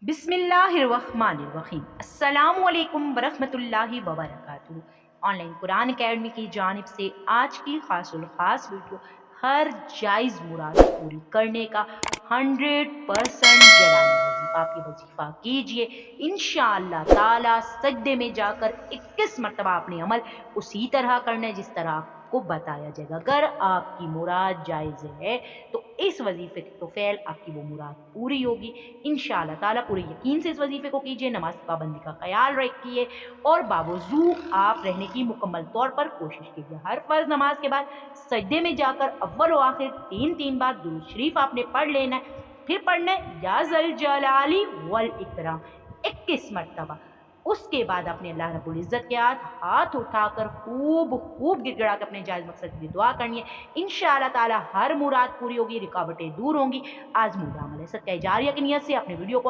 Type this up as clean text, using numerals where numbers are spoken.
बिस्मिल्लाहिर्रहमानिर्रहीम। अस्सलामुअलैकुम वरहमतुल्लाहि वबरकातुहू। ऑनलाइन कुरान अकेडमी की जानिब से आज की ख़ास वीडियो हर जायज़ मुराद पूरी करने का 100% जलाली वजीफ़ा। आप ये वजीफ़ा कीजिए, इंशाअल्लाह ताला सजदे में जाकर 21 मरतबा आपने अमल उसी तरह करना है जिस तरह आपको बताया जाएगा। अगर आपकी मुराद जायज़ है तो इस वजीफ़े की तो फ़ैल आपकी वो मुराद पूरी होगी इंशाअल्लाह ताला। पूरे यकीन से इस वजीफ़े को कीजिए, नमाज की पाबंदी का ख्याल रखिए और बावजू आप रहने की मुकम्मल तौर पर कोशिश कीजिए। हर फ़र्ज़ नमाज के बाद सजदे में जाकर अव्वल व आखिर 3-3 बार दुरूद शरीफ आपने पढ़ लेना है। फिर पढ़ना है या ज़ल जलाली वल इकराम 21 मरतबा। उसके बाद अपने अल्लाह रब्बुल इज़्ज़त के हाथ उठाकर खूब खूब गिड़गिड़ा के अपने जायज़ मकसद की दुआ करनी है। इंशाअल्लाह ताला हर मुराद पूरी होगी, रुकावटें दूर होंगी। आज़मूदा अमल है, सदका जारिया की नियत से अपने वीडियो को